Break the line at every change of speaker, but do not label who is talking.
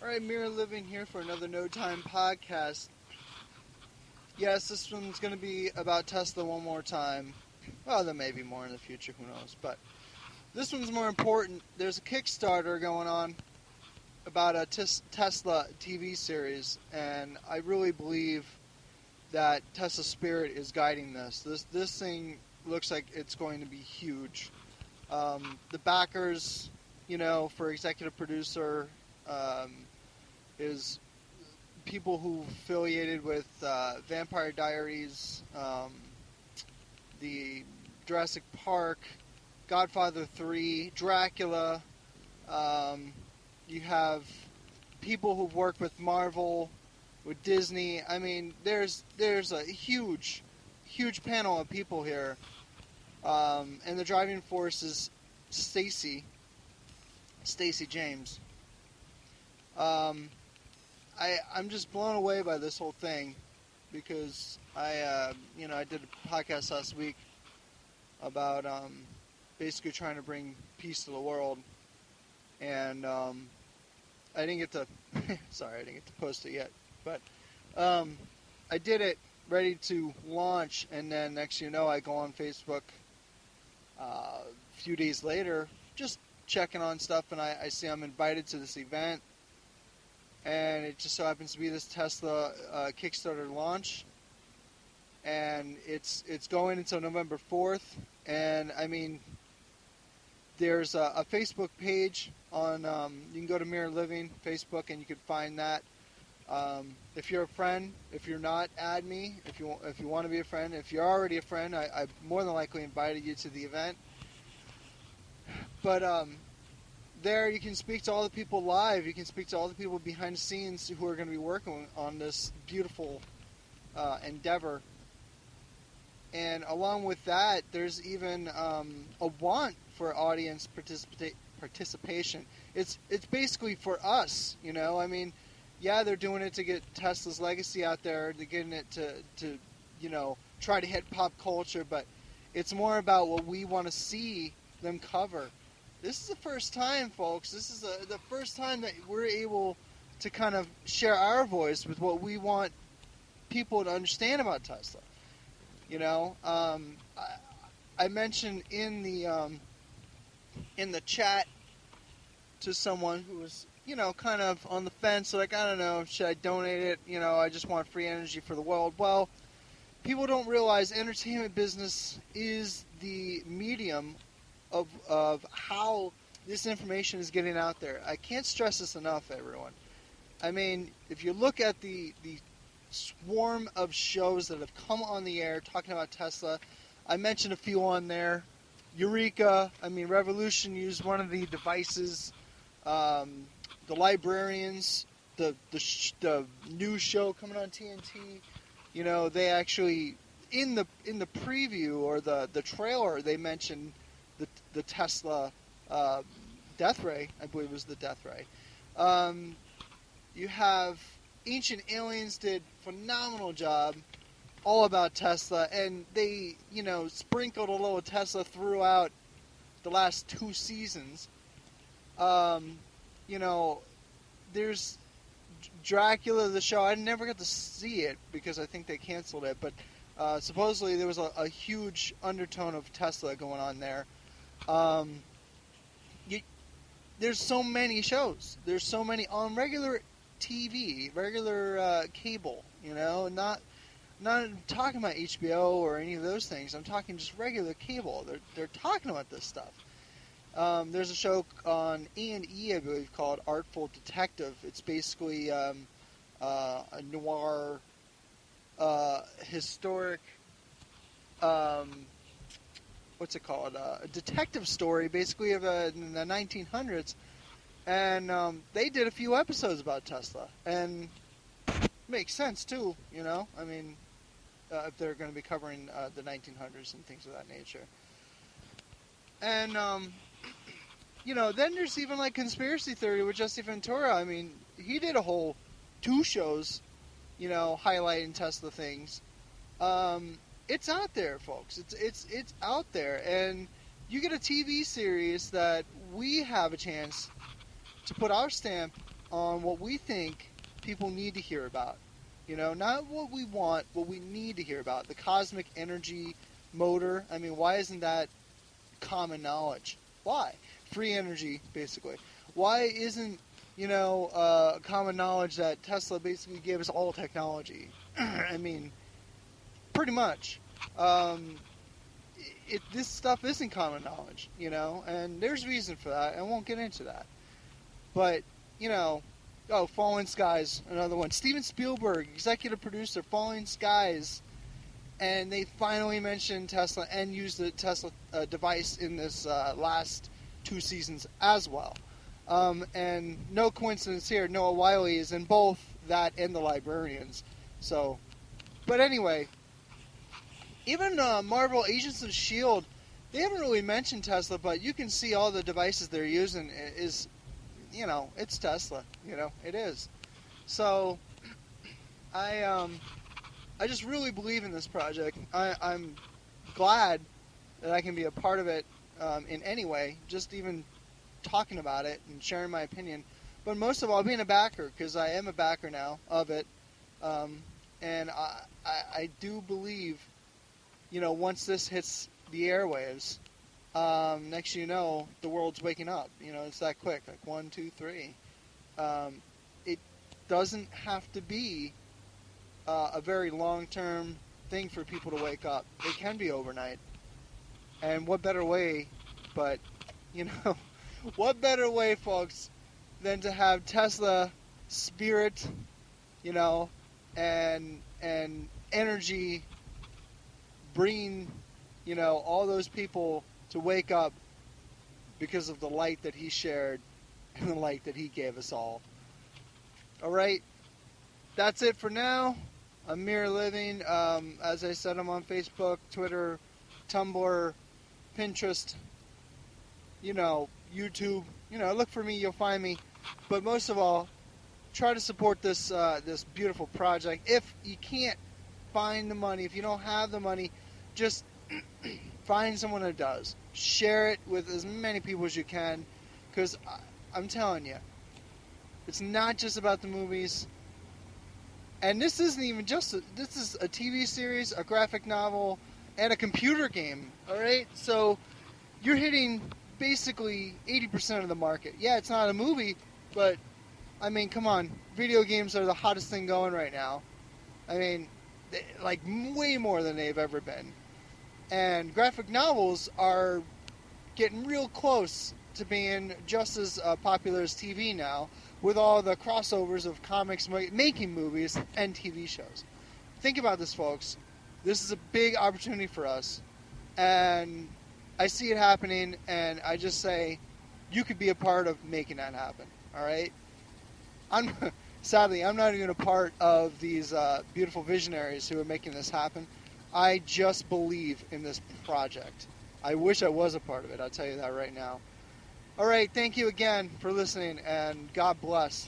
Alright, Mirror Living here for another No Time podcast. Yes, this one's going to be about Tesla one more time. Well, there may be more in the future, who knows. But this one's more important. There's a Kickstarter going on about a Tesla TV series, and I really believe that Tesla Spirit is guiding this. This thing looks like it's going to be huge. The backers, for executive producer, is people who affiliated with Vampire Diaries, the Jurassic Park, Godfather 3, Dracula. You have people who've worked with Marvel, with Disney. I mean, there's a huge panel of people here, and the driving force is Stacey James. I'm just blown away by this whole thing because I did a podcast last week about basically trying to bring peace to the world, and I didn't get to post it yet, but I did it ready to launch, and then next I go on Facebook a few days later, just checking on stuff, and I see I'm invited to this event. And it just so happens to be this Tesla Kickstarter launch, and it's going until November 4th. And I mean, there's a Facebook page on. You can go to Mirror Living Facebook, and you can find that. If you're a friend, if you're not, add me. If you want to be a friend, if you're already a friend, I more than likely invited you to the event. But there you can speak to all the people live. You can speak to all the people behind the scenes who are going to be working on this beautiful endeavor. And along with that, there's even a want for audience participation. It's basically for us, I mean, yeah, they're doing it to get Tesla's legacy out there. They're getting it to try to hit pop culture, but it's more about what we want to see them cover. This is the first time, folks. This is the first time that we're able to kind of share our voice with what we want people to understand about Tesla. I mentioned in the chat to someone who was, kind of on the fence, like, I don't know, should I donate it? I just want free energy for the world. Well, people don't realize entertainment business is the medium of how this information is getting out there. I can't stress this enough, everyone. I mean, if you look at the swarm of shows that have come on the air talking about Tesla, I mentioned a few on there. Eureka, Revolution used one of the devices. The Librarians, the new show coming on TNT, they actually in the preview or the trailer they mentioned the Tesla Death Ray, I believe it was the Death Ray. You have Ancient Aliens did phenomenal job, all about Tesla, and they sprinkled a little Tesla throughout the last 2 seasons. There's Dracula, the show. I never got to see it because I think they canceled it, but supposedly there was a huge undertone of Tesla going on there. There's so many shows. There's so many on regular TV, regular cable. Not talking about HBO or any of those things. I'm talking just regular cable. They're talking about this stuff. There's a show on A&E, I believe, called Artful Detective. It's basically a noir, historic, what's it called? A detective story, basically, of in the 1900s. And they did a few episodes about Tesla. And it makes sense, too, if they're going to be covering the 1900s and things of that nature. And, then there's even, like, Conspiracy Theory with Jesse Ventura. He did a whole 2 shows, highlighting Tesla things. It's out there, folks. It's out there. And you get a TV series that we have a chance to put our stamp on what we think people need to hear about. Not what we want, what we need to hear about. The cosmic energy motor. I mean, why isn't that common knowledge? Why? Free energy, basically. Why isn't, common knowledge that Tesla basically gave us all technology? I mean, pretty much. This stuff isn't common knowledge, and there's reason for that. I won't get into that. But, Falling Skies, another one. Steven Spielberg, executive producer, Falling Skies. And they finally mentioned Tesla and used the Tesla device in this last 2 seasons as well. And no coincidence here, Noah Wyle is in both that and The Librarians. So, but anyway, even Marvel Agents of S.H.I.E.L.D., they haven't really mentioned Tesla, but you can see all the devices they're using is, it's Tesla. It is. So, I just really believe in this project. I'm glad that I can be a part of it in any way, just even talking about it and sharing my opinion. But most of all, being a backer, because I am a backer now of it. And I do believe, once this hits the airwaves, next the world's waking up. It's that quick, like 1, 2, 3. It doesn't have to be a very long-term thing for people to wake up. It can be overnight. And what better way, but, what better way, folks, than to have Tesla spirit, and energy bringing, all those people to wake up because of the light that he shared and the light that he gave us all. All right, that's it for now. I'm Mere Living. As I said, I'm on Facebook, Twitter, Tumblr, Pinterest, YouTube. Look for me, you'll find me. But most of all, try to support this this beautiful project. If you can't find the money, if you don't have the money, just find someone that does. Share it with as many people as you can, because I'm telling you, it's not just about the movies. And this isn't even just this is a TV series, a graphic novel, and a computer game. All right, so you're hitting basically 80% of the market. Yeah, it's not a movie, but I mean, come on, video games are the hottest thing going right now. I mean, like way more than they've ever been. And graphic novels are getting real close to being just as popular as TV now, with all the crossovers of comics making movies and TV shows. Think about this, folks. This is a big opportunity for us, and I see it happening, and I just say you could be a part of making that happen. All right? Sadly, I'm not even a part of these beautiful visionaries who are making this happen. I just believe in this project. I wish I was a part of it. I'll tell you that right now. All right, thank you again for listening, and God bless.